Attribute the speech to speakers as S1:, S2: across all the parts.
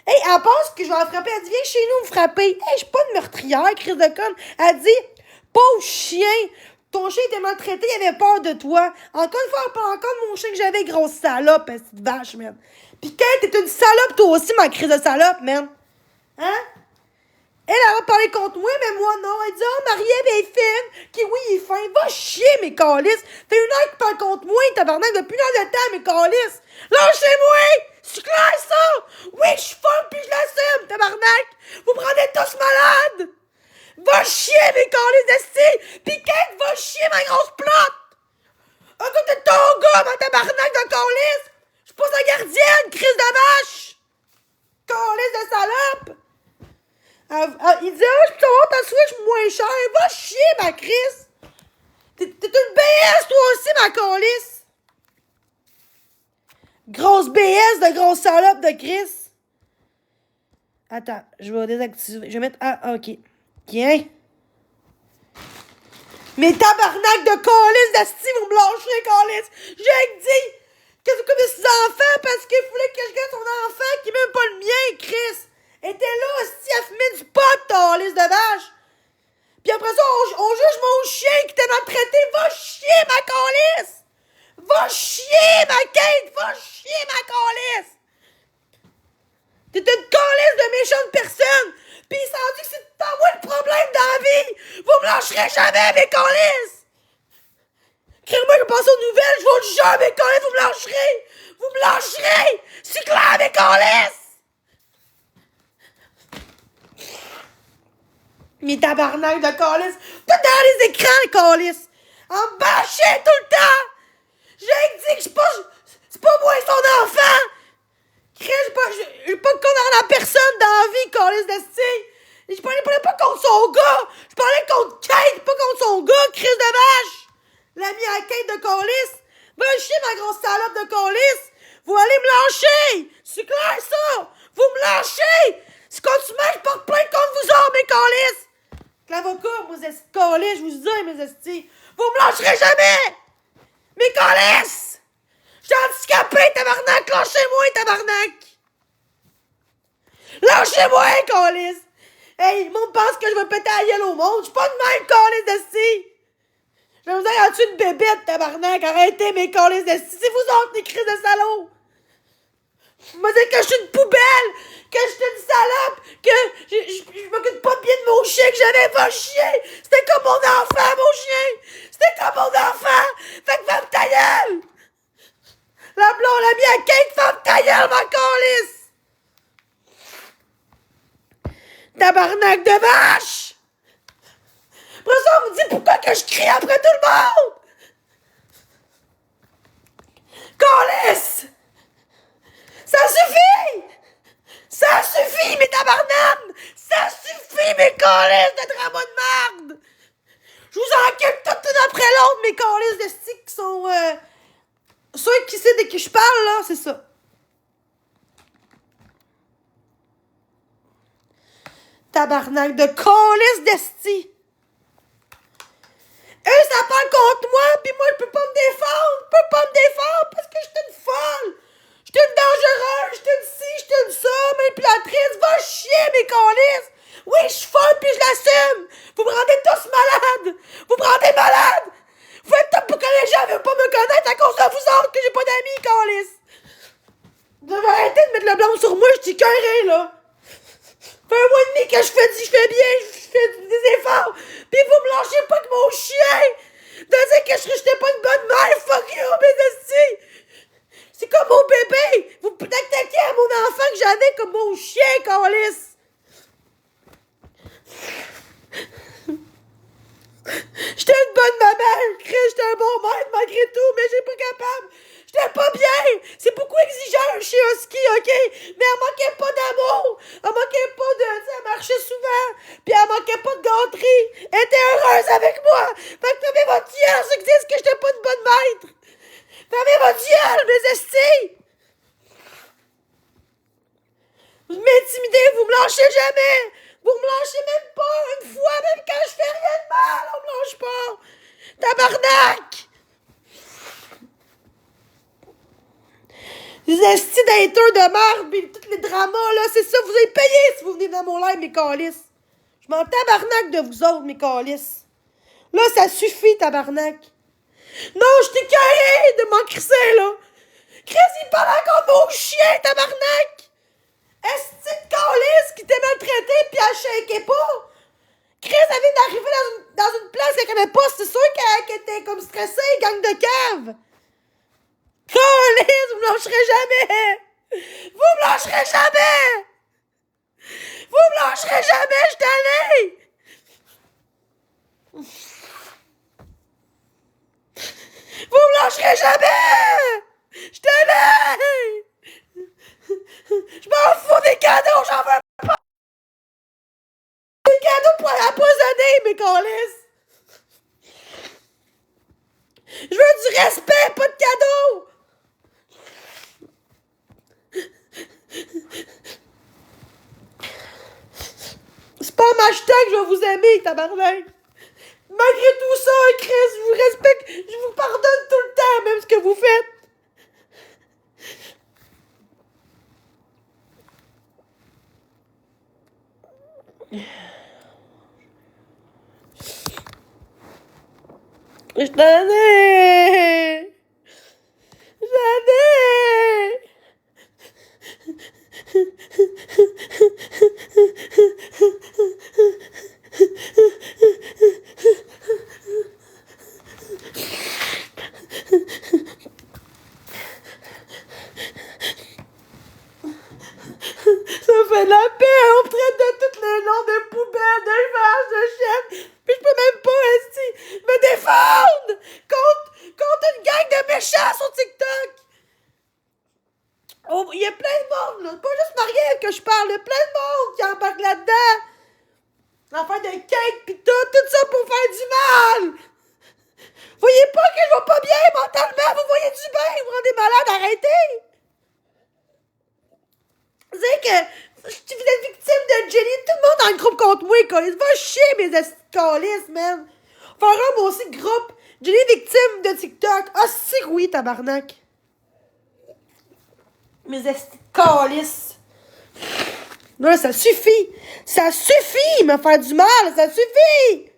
S1: Hey, elle pense que je vais la frapper. Elle dit, viens chez nous me frapper. Hey, je suis pas une meurtrière, crise de conne. Elle dit, pauvre chien, ton chien était maltraité, il avait peur de toi. Encore une fois, elle parle encore de mon chien que j'avais, grosse salope, petite vache, man. Pis Kate, t'es une salope, toi aussi, ma crise de salope, man. Hein? Elle a parlé contre moi, mais moi, non. Elle dit, oh, Marie-Ève est fine. Qui, oui, il est fin. Va chier, mes calices. Fait une heure qu'il parle contre moi, tabarnak, depuis une heure de temps, mes calices. Lâchez-moi! C'est clair, ça? Oui, je suis folle, puis je l'assume, tabarnak. Vous me rendez tous malade. Va chier, mes calices d'esti. Pis Kate, va chier, ma grosse plotte. Écoute, t'es ton gars, ma tabarnak de calice. Je suis pas sa gardienne, crise de vache. Calice de salope. Il dit, ah, je peux avoir ta Switch moins chère. Va chier, ma Chris. T'es une BS, toi aussi, ma calice. Grosse BS de grosse salope de Chris. Attends, je vais désactiver. Je vais mettre... Ah, ok. Tiens. Mais tabarnak de calice d'asti, vous me lâcherez, calice. J'ai dit que c'est comme des enfants parce qu'il fallait que je garde son enfant qui est même pas le mien, Chris. Elle était là aussi, elle fumait du pot, calice de vache. Puis après ça, on juge mon chien qui t'a maltraité. Va chier, ma calice. Va chier, ma Kate. Va chier, ma calice. T'es une calice de méchante personne. Pis il s'en dit que c'est moi le problème dans la vie. Vous me lâcherez jamais, mes calices. Crée-moi, je passe aux nouvelles, je vous le jure, mes calices, vous me lâcherez. Vous me lâcherez. C'est clair, mes calices. Mes tabarnak de calice. Tout dans les écrans, calice. En bâchait tout le temps. J'ai dit que c'est pas moi son enfant. J'ai pas de condamné à personne dans la vie, calice d'esti. Je parlais pas contre son gars. Je parlais contre Kate, pas contre son gars, crise de vache. L'ami à Kate de calice. Va chier, ma grosse salope de calice. Vous allez me lâcher. C'est clair, ça. Vous me lâchez. Si continuez, je porte plainte contre vous autres, mes calices. L'avocat, moi, esti de calice, je vous dis, mes estis. Vous me lâcherez jamais. Mes calices. Je suis handicapé, tabarnak. Lâchez-moi, tabarnak. Lâchez-moi, calice. Hey, le monde pense que je vais péter la gueule au monde. Je suis pas de même, calice d'esti. Je vais vous dire, en-dessus une bébête, tabarnak. Arrêtez, mes calices d'esti. C'est vous autres, les crises de salauds. Vous me dites que je suis une poubelle, que je suis une salope, que je m'occupe pas bien de mon chien, que j'avais pas chier. C'était comme mon enfant, mon chien. C'était comme mon enfant. Fait que femme ta gueule. La blonde, la mienne, Kate, femme ta gueule, ma calice. Tabarnak de vache! Après ça, on me dit pourquoi que je crie après tout le monde! Calice! Ça suffit! Ça suffit, mes tabarnanes! Ça suffit, mes calices de drama de merde! Je vous enquête tout un après l'autre, mes calices de stick qui sont... ceux qui savent de qui je parle, là, c'est ça. Tabarnak de calice d'esti. Eux, ça parle contre moi, pis moi, je peux pas me défendre. Je peux pas me défendre parce que j'étais une folle. J'étais une dangereuse, j'étais une ci, j'étais une ça, manipulatrice. Va chier, mes calices. Oui, je suis folle, pis je l'assume. Vous me rendez tous malades. Vous me rendez malade. Vous faites tout pour que les gens veulent pas me connaître à cause de vous autres que j'ai pas d'amis, calices. Vous devez arrêter de mettre le blanc sur moi, je suis curé, là. Ça fait un mois et demi que je fais bien, je fais des efforts. Pis vous me lâchez pas que mon chien. De dire que j'étais pas une bonne mère, fuck you, mes estis. C'est comme mon bébé. Vous attaquez à mon enfant que j'avais comme mon chien, calice. J'étais une bonne maman, j'étais un bon maître malgré tout, mais j'ai pas capable. J'étais pas bien. C'est beaucoup exigeant chez Husky, ok? Mais elle manquait pas d'amour. Elle manquait pas de... Elle marchait souvent. Puis elle manquait pas de gâterie. Elle était heureuse avec moi. Fait que fermez votre gueule, ceux qui disent que j'étais pas une bonne maître. Fermez votre gueule, mes estis. Vous m'intimidez, vous me lâchez jamais. Vous me lâchez même pas une fois, même quand je fais rien de mal, on me lâche pas. Tabarnak! Les estis d'haters de merde, pis tous les dramas, là, c'est ça, vous avez payé si vous venez dans mon live, mes calices. Je m'en tabarnak de vous autres, mes calices. Là, ça suffit, tabarnak. Non, je t'ai carré de m'en crisser, là. Chris, il parle encore de mon chien, tabarnak. Esti de calice qui t'est maltraité pis elle shakeait pas. Chris, elle vient d'arriver dans une place qu'elle connaît pas, c'est sûr qu'elle était comme stressée, gang de cave. Calice, vous me lâcherez jamais. Vous me lâcherez jamais. Vous me lâcherez jamais, je t'allais. Vous me lâcherez jamais. Je t'allais. Je m'en fous des cadeaux, j'en veux pas. Des cadeaux pour l'empoisonner, mes calices. Je veux du respect, pas de cadeaux. C'est pas un hashtag, je vais vous aimer, tabarnak. Malgré tout ça, Chris, je vous respecte, je vous pardonne tout le temps, même ce que vous faites. Je t'en ai. Ça fait de la peine, on me traite de tous les noms de poubelles, de vaches, de chiennes, puis je peux même pas, esti, me défendre contre une gang de méchants sur TikTok. Oh, il y a plein de monde, là. C'est pas juste Marie-Ève que je parle, il y a plein de monde qui embarque là-dedans. L'affaire de cake pis tout ça pour faire du mal. Voyez pas que je vais pas bien mentalement, vous voyez du bien, vous rendez malade, arrêtez. Vous savez que vous êtes victime de Jenny, tout le monde dans le groupe contre moi, calice. Va chier, mes calices, man. Faire un, moi aussi, groupe. Jenny victime de TikTok. Ah, c'est oui, tabarnak. Mes calices. Non, ça suffit. Ça suffit, me faire du mal, ça suffit.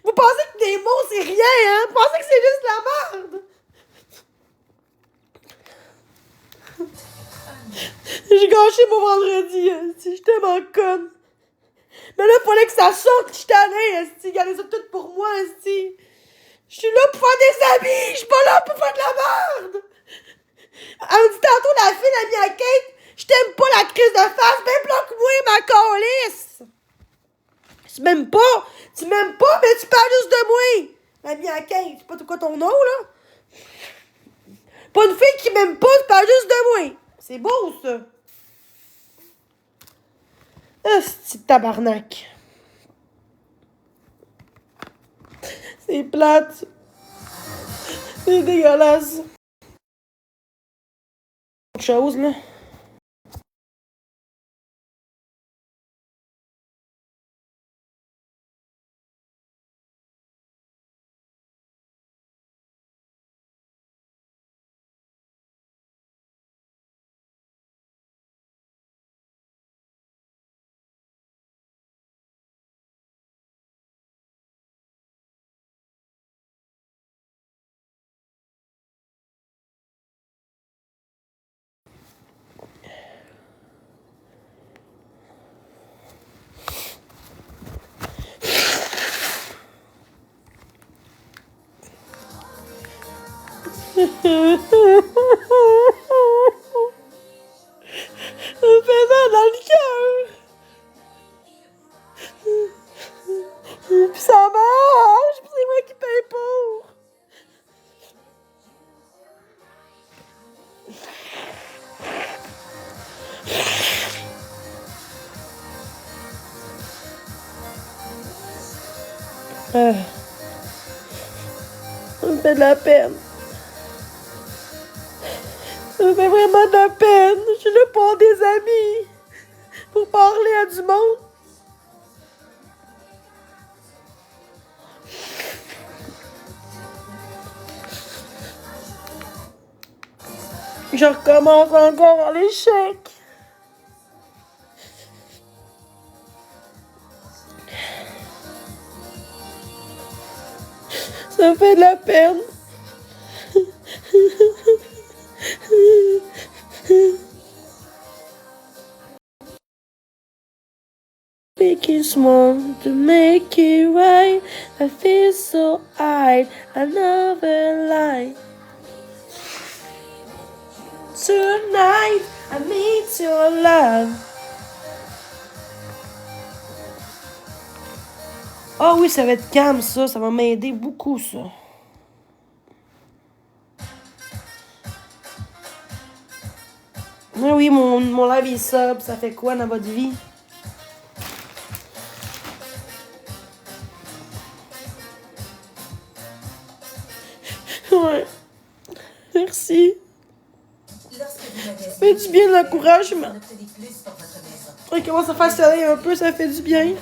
S1: Vous pensez que des mots, c'est rien, hein? Vous pensez que c'est juste la merde. J'ai gâché mon vendredi, si j'étais tellement conne. Mais là, il fallait que ça sorte, je t'allais, gardez ça tout pour moi, esti. Je suis là pour faire des amis, je suis pas là pour faire de la merde. Elle me dit tantôt, la fille, la mis à Kate, je t'aime pas la crise de face, ben bloque-moi ma calice. Tu m'aimes pas, mais tu parles juste de moi. La mis à Kate, c'est pas quoi ton nom, là? Pas une fille qui m'aime pas, tu parles juste de moi. C'est beau, ça. Esti de tabarnak. C'est plate. C'est dégueulasse. Autre chose, là. Ça me fait mal dans le cœur. Pis ça marche, pis c'est moi qui paye pour. Ça me fait de la peine. Ça me fait vraiment de la peine. Je suis là pour des amis. Pour parler à du monde. Je recommence encore à l'échec. Ça me fait de la peine. Make it small to make it right. I feel so high, another lie. Tonight, I need your love. Ah oui, ça va être calme, ça va m'aider beaucoup, ça. Ah oui, mon live est sub, ça fait quoi dans votre vie? Ouais. Merci. Ça fait du bien l'encouragement. On commence à faire soleil un peu, ça fait du bien.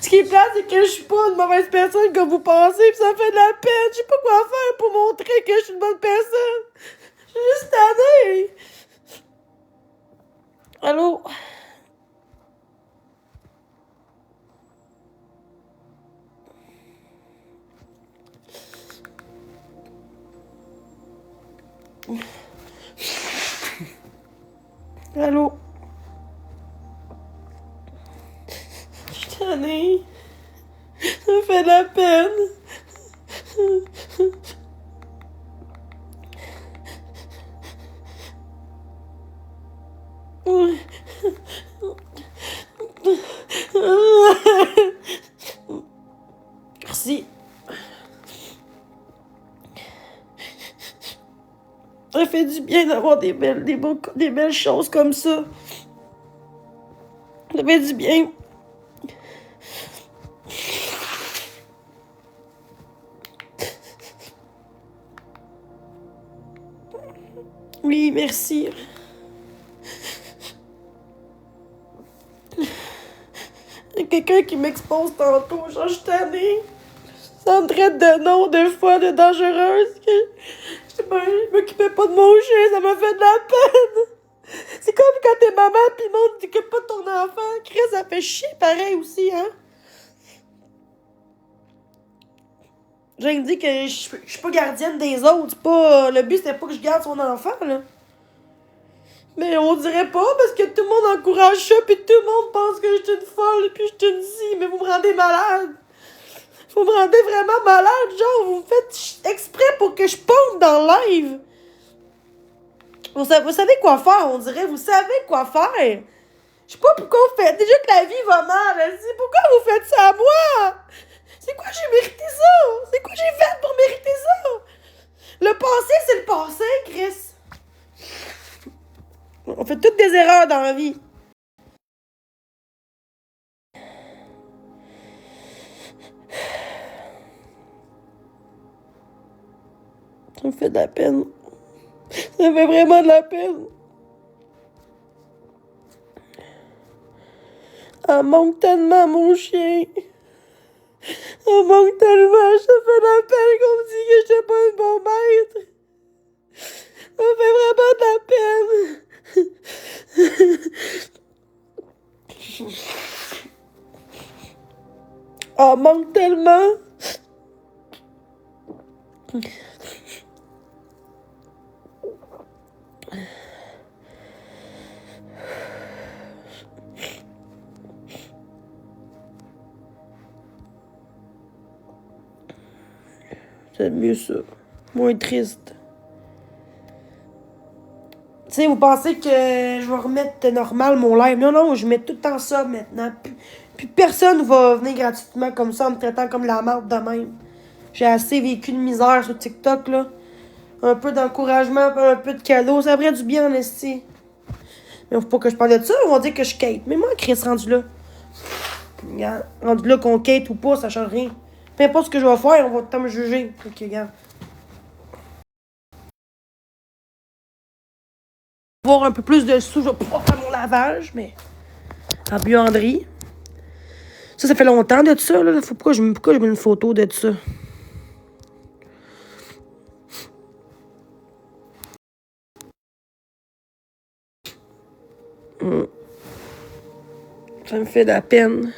S1: Ce qui est plate, c'est que je suis pas une mauvaise personne comme vous pensez, pis ça fait de la peine. Je sais pas quoi faire pour montrer que je suis une bonne personne. Je suis juste tannée. Allô? Allô? Je suis tannée. Ça me fait de la peine. Merci. Ça fait du bien d'avoir des belles choses comme ça. Ça fait du bien. Oui, merci. Il y a quelqu'un qui m'expose tantôt, genre je suis tannée. Ça me traite de nom, de fois, de dangereuse. Je m'occupais pas de mon chien, ça m'a fait de la peine. C'est comme quand t'es maman pis le monde t'occupe pas de ton enfant. Chris, ça fait chier pareil aussi, hein. J'ai dit que je suis pas gardienne des autres. C'est pas, le but, c'était pas que je garde son enfant, là. Mais on dirait pas, parce que tout le monde encourage ça, pis tout le monde pense que je suis une folle, pis je suis une scie, mais vous me rendez malade. Vous me rendez vraiment malade, genre, vous me faites exprès pour que je pompe dans le live. Vous savez quoi faire, on dirait, vous savez quoi faire. Je sais pas pourquoi vous faites, déjà que la vie va mal, pourquoi vous faites ça à moi? C'est quoi j'ai mérité ça? C'est quoi j'ai fait pour mériter ça? Le passé, c'est le passé, Chris. On fait toutes des erreurs dans la vie. Ça me fait de la peine. Ça me fait vraiment de la peine. Elle manque tellement, mon chien. Elle manque tellement. Ça fait de la peine qu'on me dit que je suis pas une bonne maître. Ça me fait vraiment de la peine. Elle manque tellement. C'est mieux ça. Moins triste. Tu sais, vous pensez que je vais remettre normal mon live. Non, je mets tout le temps ça maintenant. Puis personne va venir gratuitement comme ça en me traitant comme la merde de même. J'ai assez vécu de misère sur TikTok, là. Un peu d'encouragement, un peu de cadeau. Ça ferait du bien en esti. Mais faut pas que je parle de ça, on va dire que je kate. Mais moi, Chris, rendu là. Regarde, rendu là qu'on kate ou pas, ça change rien. Peu importe ce que je vais faire, on va tout le temps me juger. Ok, regarde. Avoir un peu plus de sous, je vais pouvoir faire mon lavage, mais en buanderie. Ça fait longtemps de ça, là. Pourquoi je mets une photo de ça? Ça me fait de la peine.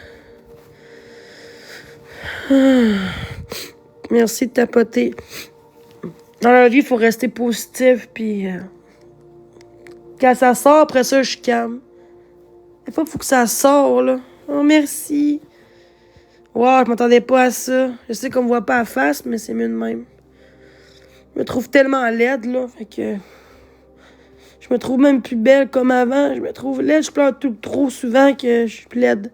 S1: Merci de tapoter. Dans la vie, il faut rester positif, puis quand ça sort, après ça, je calme. Des fois, il faut que ça sorte, là. Oh, merci. Wow, je m'attendais pas à ça. Je sais qu'on me voit pas à face, mais c'est mieux de même. Je me trouve tellement laide, là, fait que... Je me trouve même plus belle comme avant. Je me trouve laide, je pleure tout trop souvent que je suis laide.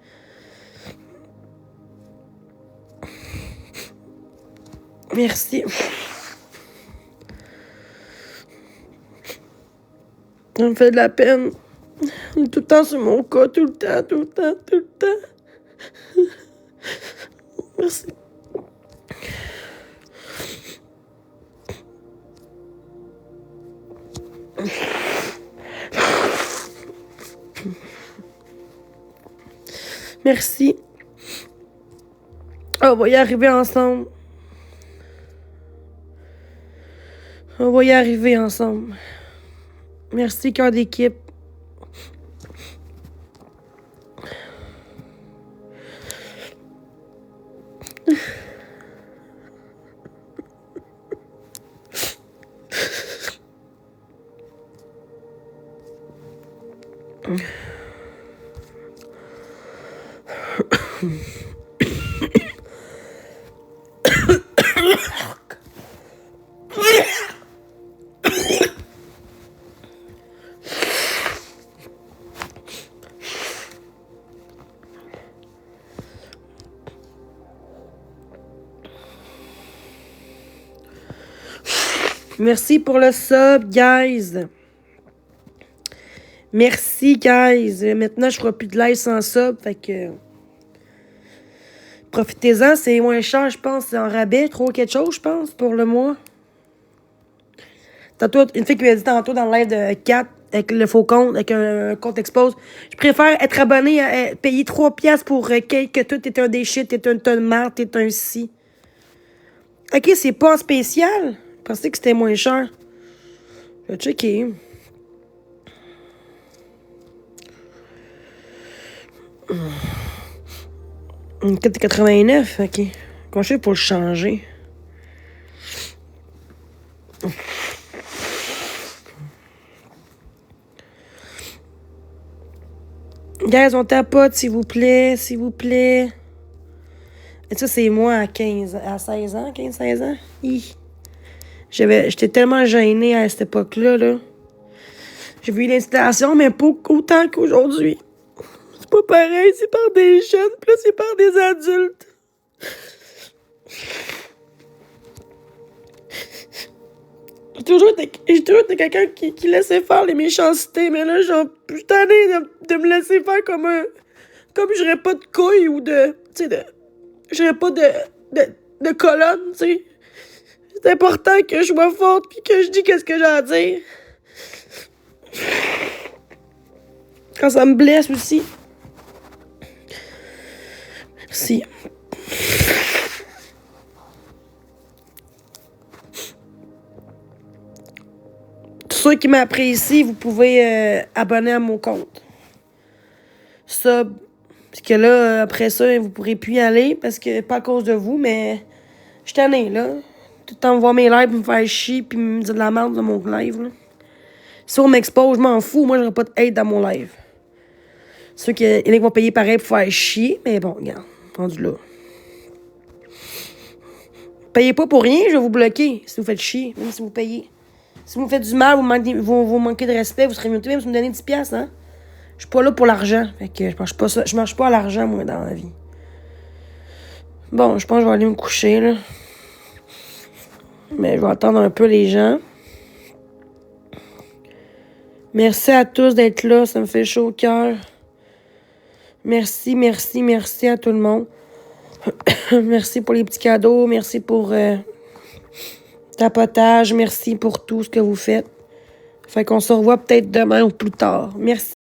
S1: Merci. Ça me fait de la peine. On est tout le temps sur mon cas, tout le temps, tout le temps, tout le temps. Merci. Merci. On va y arriver ensemble. On va y arriver ensemble. Merci, cœur d'équipe. Merci pour le sub, guys. Merci, guys. Maintenant, je ferai plus de live sans sub, fait que... Profitez-en, c'est moins cher, je pense. C'est en rabais, trop quelque chose, je pense, pour le mois. Tantôt, une fille qui m'a dit tantôt dans le live de 4, avec le faux compte, avec un compte expose, je préfère être abonné à payer 3 piastres pour que toi, t'es un déchet, t'es un tonne de marde, t'es un si. Ok, c'est pas en spécial. Je pensais que c'était moins cher. Je vais checker. Une 4,89, ok. Comment je fais pour le changer? Guys, on tapote, s'il vous plaît, s'il vous plaît. Et ça, c'est moi à 16 ans, 15-16 ans. J'étais tellement gênée à cette époque-là, là. J'ai vu l'installation, mais pas autant qu'aujourd'hui. C'est pas pareil, c'est par des jeunes, puis là, c'est par des adultes. J'ai toujours été quelqu'un qui laissait faire les méchancetés, mais là, je suis tannée de me laisser faire comme j'aurais pas de couilles ou j'aurais pas de colonne, tu sais. C'est important que je sois forte puis que je dis qu'est-ce que j'ai à dire. Quand ça me blesse aussi. Merci. Tous ceux qui m'apprécient, vous pouvez abonner à mon compte. Sub. Parce que là, après ça, vous pourrez plus y aller parce que pas à cause de vous, mais je suis tannée, là. Tout le temps voir mes lives, me faire chier puis me dire de la merde dans mon live, là. Si on m'expose, je m'en fous. Moi, j'aurais pas de hate dans mon live. C'est sûr qu'il y en a qui vont payer pareil pour faire chier, mais bon, regarde, rendu là. Payez pas pour rien, je vais vous bloquer si vous faites chier, même si vous payez. Si vous me faites du mal, vous manquez de respect, vous serez mieux même si vous me donnez 10 piastres, hein. Je suis pas là pour l'argent. Fait que je marche pas à l'argent, moi, dans la vie. Bon, je pense que je vais aller me coucher, là. Mais je vais attendre un peu les gens. Merci à tous d'être là, ça me fait chaud au cœur. Merci, merci, merci à tout le monde. Merci pour les petits cadeaux, merci pour tapotage, merci pour tout ce que vous faites. Fait qu'on se revoit peut-être demain ou plus tard. Merci.